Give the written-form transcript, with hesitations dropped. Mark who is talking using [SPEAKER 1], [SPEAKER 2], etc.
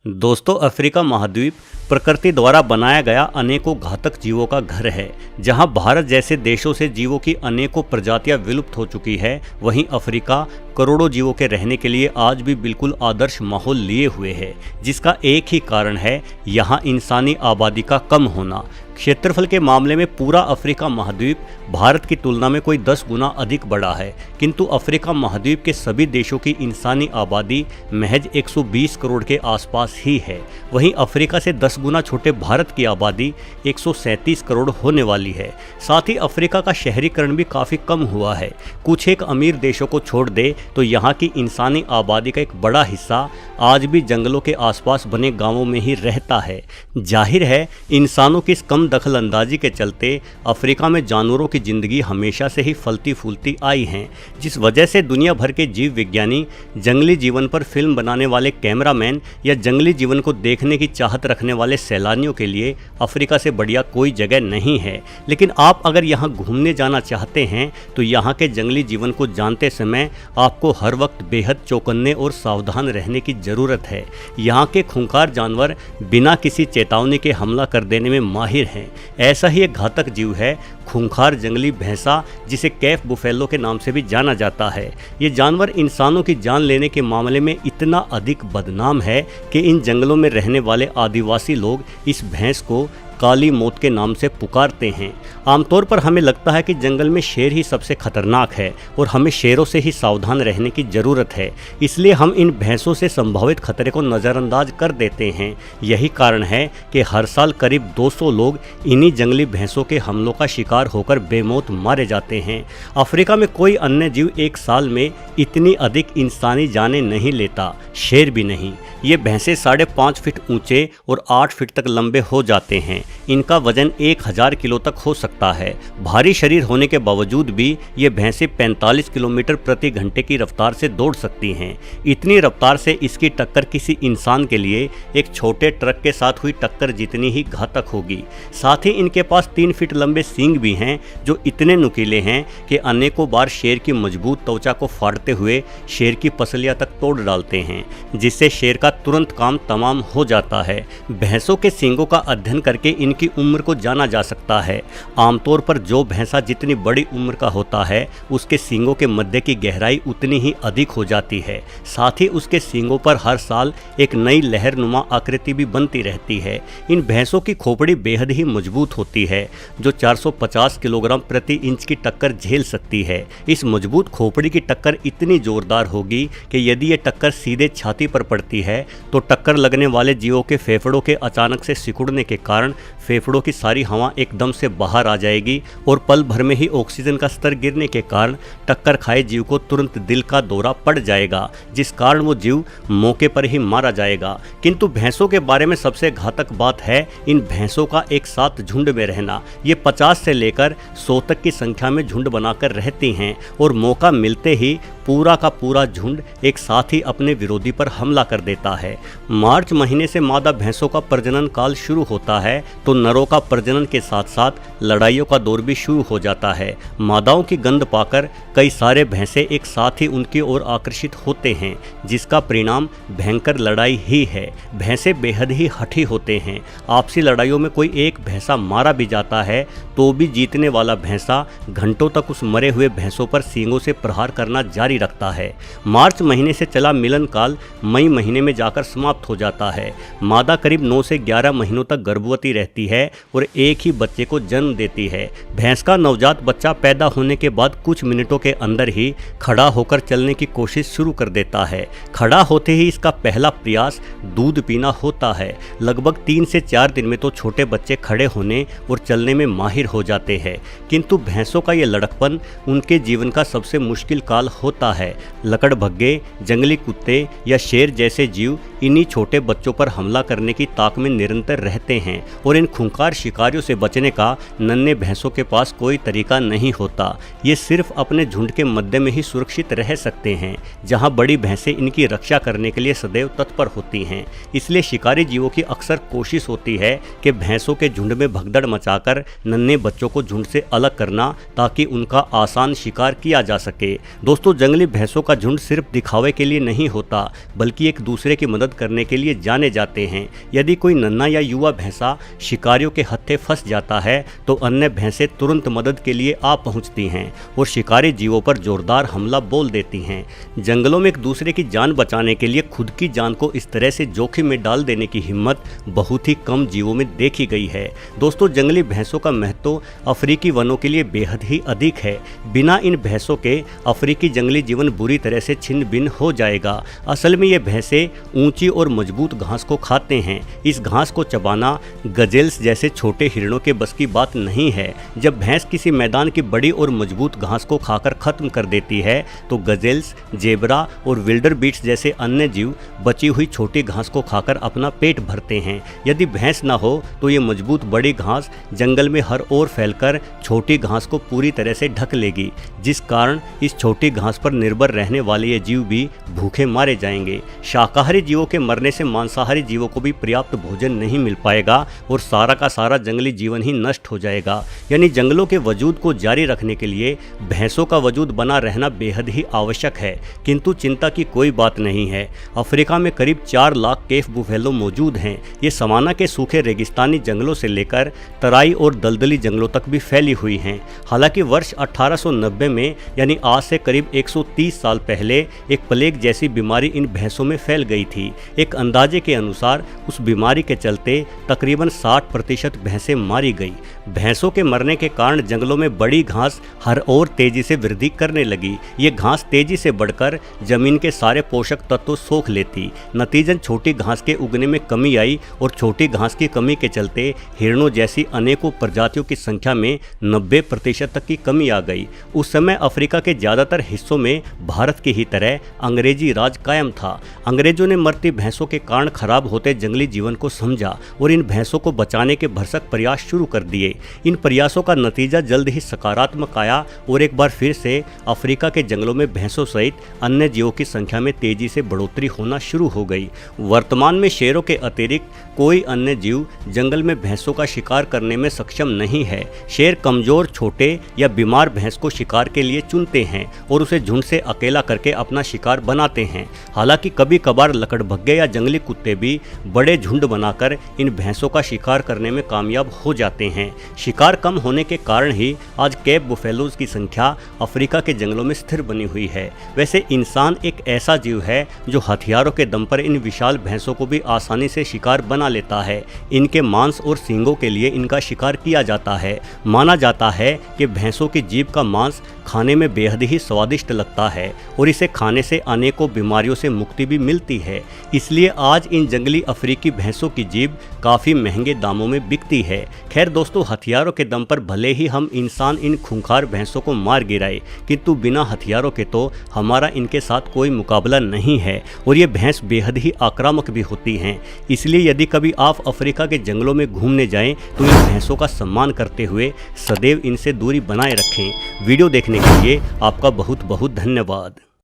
[SPEAKER 1] दोस्तों, अफ्रीका महाद्वीप प्रकृति द्वारा बनाया गया अनेकों घातक जीवों का घर है। जहां भारत जैसे देशों से जीवों की अनेकों प्रजातियां विलुप्त हो चुकी है, वहीं अफ्रीका करोड़ों जीवों के रहने के लिए आज भी बिल्कुल आदर्श माहौल लिए हुए है, जिसका एक ही कारण है यहाँ इंसानी आबादी का कम होना। क्षेत्रफल के मामले में पूरा अफ्रीका महाद्वीप भारत की तुलना में कोई 10 गुना अधिक बड़ा है, किंतु अफ्रीका महाद्वीप के सभी देशों की इंसानी आबादी महज 120 करोड़ के आसपास ही है। वहीं अफ्रीका से 10 गुना छोटे भारत की आबादी 137 करोड़ होने वाली है। साथ ही अफ्रीका का शहरीकरण भी काफ़ी कम हुआ है। कुछ एक अमीर देशों को छोड़ दे तो यहाँ की इंसानी आबादी का एक बड़ा हिस्सा आज भी जंगलों के आसपास बने गाँवों में ही रहता है। जाहिर है, इंसानों की इस कम दखल अंदाजी के चलते अफ्रीका में जानवरों की जिंदगी हमेशा से ही फलती फूलती आई हैं, जिस वजह से दुनिया भर के जीव विज्ञानी, जंगली जीवन पर फिल्म बनाने वाले कैमरामैन या जंगली जीवन को देखने की चाहत रखने वाले सैलानियों के लिए अफ्रीका से बढ़िया कोई जगह नहीं है। लेकिन आप अगर यहाँ घूमने जाना चाहते हैं तो यहाँ के जंगली जीवन को जानते समय आपको हर वक्त बेहद चौकन्ने और सावधान रहने की ज़रूरत है। यहाँ के खूंखार जानवर बिना किसी चेतावनी के हमला कर देने में माहिर हैं। ऐसा ही एक घातक जीव है खूंखार जंगली भैंसा, जिसे कैफ बुफेलो के नाम से भी जाना जाता है। ये जानवर इंसानों की जान लेने के मामले में इतना अधिक बदनाम है कि इन जंगलों में रहने वाले आदिवासी लोग इस भैंस को काली मौत के नाम से पुकारते हैं। आमतौर पर हमें लगता है कि जंगल में शेर ही सबसे खतरनाक है और हमें शेरों से ही सावधान रहने की ज़रूरत है, इसलिए हम इन भैंसों से संभावित खतरे को नज़रअंदाज कर देते हैं। यही कारण है कि हर साल करीब 200 लोग इन्हीं जंगली भैंसों के हमलों का शिकार होकर बेमौत मारे जाते हैं। अफ्रीका में कोई अन्य जीव एक साल में इतनी अधिक इंसानी जानें नहीं लेता, शेर भी नहीं। ये भैंसे 5.5 फीट ऊंचे और 8 फीट तक लंबे हो जाते हैं। इनका वजन 1000 किलो तक हो सकता है। भारी शरीर होने के बावजूद भी ये भैंसे 45 किलोमीटर प्रति घंटे की रफ्तार से दौड़ सकती हैं। इतनी रफ्तार से इसकी टक्कर किसी इंसान के लिए एक छोटे ट्रक के साथ हुई टक्कर जितनी ही घातक होगी। साथ ही इनके पास 3 फीट लंबे सींग भी हैं, जो इतने नुकीले हैं कि अनेकों बार शेर की मजबूत त्वचा को फाड़ते हुए शेर की पसलियां तक तोड़ डालते हैं, जिससे शेर का तुरंत काम तमाम हो जाता है। भैंसों के सींगों का अध्ययन करके इनकी उम्र को जाना जा सकता है। आमतौर पर जो भैंसा जितनी बड़ी उम्र का होता है, उसके सींगों के मध्य की गहराई उतनी ही अधिक हो जाती है। साथ ही उसके सींगों पर हर साल एक नई लहरनुमा आकृति भी बनती रहती है। इन भैंसों की खोपड़ी बेहद ही मजबूत होती है, जो 450 किलोग्राम प्रति इंच की टक्कर झेल सकती है। इस मजबूत खोपड़ी की टक्कर इतनी जोरदार होगी कि यदि ये टक्कर सीधे छाती पर पड़ती है तो टक्कर लगने वाले जीवों के फेफड़ों के अचानक से सिकुड़ने के कारण फेफड़ों की सारी हवा एकदम से बाहर आ जाएगी और पल भर में ही ऑक्सीजन का स्तर गिरने के कारण टक्कर खाए जीव को तुरंत दिल का दौरा पड़ जाएगा, जिस कारण वो जीव मौके पर ही मारा जाएगा। किंतु भैंसों के बारे में सबसे घातक बात है इन भैंसों का एक साथ झुंड में रहना। ये 50 से लेकर 100 तक की संख्या में झुंड बनाकर रहती हैं और मौका मिलते ही पूरा का पूरा झुंड एक साथ ही अपने विरोधी पर हमला कर देता है। मार्च महीने से मादा भैंसों का प्रजनन काल शुरू होता है तो नरों का प्रजनन के साथ साथ लड़ाइयों का दौर भी शुरू हो जाता है। मादाओं की गंध पाकर कई सारे भैंसे एक साथ ही उनकी ओर आकर्षित होते हैं, जिसका परिणाम भयंकर लड़ाई ही है। भैंसे बेहद ही हठी होते हैं। आपसी लड़ाइयों में कोई एक भैंसा मारा भी जाता है तो भी जीतने वाला भैंसा घंटों तक उस मरे हुए भैंसों पर सींगों से प्रहार करना जारी रखता है। मार्च महीने से चला मिलन काल मई महीने में जाकर समाप्त हो जाता है। मादा करीब 9 से 11 महीनों तक गर्भवती रहती है और एक ही बच्चे को जन्म देती है। भैंस का नवजात बच्चा पैदा होने के बाद कुछ मिनटों के अंदर ही खड़ा होकर चलने की कोशिश शुरू कर देता है। खड़ा होते ही इसका पहला प्रयास दूध पीना होता है। लगभग 3 से 4 दिन में तो छोटे बच्चे खड़े होने और चलने में माहिर हो जाते हैं। किंतु भैंसों का ये लड़कपन उनके जीवन का सबसे मुश्किल काल होता है। लकड़भग्गे, जंगली कुत्ते या शेर जैसे जीव इन्हीं छोटे बच्चों पर हमला करने की ताक में निरंतर रहते हैं और इन खूंखार शिकारियों से बचने का नन्हे भैंसों के पास कोई तरीका नहीं होता। ये सिर्फ अपने झुंड के मध्य में ही सुरक्षित रह सकते हैं, जहां बड़ी भैंसें इनकी रक्षा करने के लिए सदैव तत्पर होती हैं। इसलिए शिकारी जीवों की अक्सर कोशिश होती है कि भैंसों के झुंड में भगदड़ मचाकर नन्हे बच्चों को झुंड से अलग करना, ताकि उनका आसान शिकार किया जा सके। दोस्तों, जंगली भैंसों का झुंड सिर्फ दिखावे के लिए नहीं होता, बल्कि एक दूसरे की मदद करने के लिए जाने जाते हैं। यदि कोई नन्हा या युवा भैंसा शिकारियों के हत्थे फंस जाता है तो अन्य भैंसें तुरंत मदद के लिए आ पहुंचती हैं और शिकारी जीवों पर जोरदार हमला बोल देती हैं। जंगलों में एक दूसरे की जान बचाने के लिए खुद की जान को इस तरह से जोखिम में डाल देने की हिम्मत बहुत ही कम जीवों में देखी गई है। दोस्तों, जंगली भैंसों का महत्व अफ्रीकी वनों के लिए बेहद ही अधिक है। बिना इन भैंसों के अफ्रीकी जंगली जीवन बुरी तरह से छिन्न भिन्न हो जाएगा। असल में ये भैंसें ऊंची और मजबूत घास को खाते हैं। इस घास को चबाना गजेल्स जैसे छोटे हिरणों के बस की बात नहीं है। जब भैंस किसी मैदान की बड़ी और मजबूत घास को खाकर खत्म कर देती है तो गजेल्स, जेबरा और विल्डरबीट्स जैसे अन्य जीव बची हुई छोटी घास को खाकर अपना पेट भरते हैं। यदि भैंस ना हो तो ये मजबूत बड़ी घास जंगल में हर ओर फैलकर छोटी घास को पूरी तरह से ढक लेगी, जिस कारण इस छोटी घास पर निर्भर रहने वाले ये जीव भी भूखे मारे जाएंगे। शाकाहारी जीवों के मरने से मांसाहारी जीवों को भी पर्याप्त भोजन नहीं मिल पाएगा और सारा का सारा जंगली जीवन ही नष्ट हो जाएगा। यानी जंगलों के वजूद को जारी रखने के लिए भैंसों का वजूद बना रहना बेहद ही आवश्यक है। किंतु चिंता की कोई बात नहीं है। अफ्रीका में करीब 4 लाख केफ बुफेलो मौजूद हैं। ये सवाना के सूखे रेगिस्तानी जंगलों से लेकर तराई और दलदली जंगलों तक भी फैली हुई हैं। हालांकि वर्ष 1890 में, यानी आज से करीब 130 साल पहले, एक प्लेग जैसी बीमारी इन भैंसों में फैल गई थी। एक अंदाजे के अनुसार उस बीमारी के चलते तकरीबन 60% भैंसें मारी गई। भैंसों के मरने के कारण जंगलों में बड़ी घास हर ओर तेजी से वृद्धि करने लगी। ये घास तेजी से बढ़कर जमीन के सारे पोषक तत्व सोख लेती। नतीजन छोटी घास के उगने में कमी आई और छोटी घास की कमी के चलते हिरणों जैसी अनेकों प्रजातियों की संख्या में 90% तक की कमी आ गई। उस समय अफ्रीका के ज़्यादातर हिस्सों में भारत की ही तरह अंग्रेजी राज कायम था। अंग्रेजों ने मरती भैंसों के कारण खराब होते जंगली जीवन को समझा और इन भैंसों को बचाने के भरसक प्रयास शुरू कर दिए। इन प्रयासों का नतीजा जल्द ही सकारात्मक आया और एक बार फिर से अफ्रीका के जंगलों में भैंसों सहित अन्य जीवों की संख्या में तेजी से बढ़ोतरी होना शुरू हो गई। वर्तमान में शेरों के अतिरिक्त कोई अन्य जीव जंगल में भैंसों का शिकार करने में सक्षम नहीं है। शेर कमजोर, छोटे या बीमार भैंस को शिकार के लिए चुनते हैं और उसे झुंड से अकेला करके अपना शिकार बनाते हैं। हालांकि कभी कभार लकड़बग्घे या जंगली कुत्ते भी बड़े झुंड बनाकर इन भैंसों का शिकार करने में कामयाब हो जाते हैं। शिकार कम होने के कारण ही आज केप बुफेलोज की संख्या अफ्रीका के जंगलों में स्थिर बनी हुई है। वैसे इंसान एक ऐसा जीव है जो हथियारों के दम पर इन विशाल भैंसों को भी आसानी से शिकार बना लेता है। इनके मांस और सींगों के लिए इनका शिकार किया जाता है। माना जाता है कि भैंसों की जीभ का मांस खाने में बेहद ही स्वादिष्ट लगता है और इसे खाने से अनेकों बीमारियों से मुक्ति भी मिलती है। इसलिए आज इन जंगली अफ्रीकी भैंसों की जीभ काफ़ी महंगे दामों में बिकती है। खैर दोस्तों, हथियारों के दम पर भले ही हम इंसान इन खूंखार भैंसों को मार गिराए, किंतु बिना हथियारों के तो हमारा इनके साथ कोई मुकाबला नहीं है और ये भैंस बेहद ही आक्रामक भी होती हैं। इसलिए यदि कभी आप अफ्रीका के जंगलों में घूमने जाएं तो इन भैंसों का सम्मान करते हुए सदैव इनसे दूरी बनाए रखें। वीडियो देखने के लिए आपका बहुत बहुत धन्यवाद।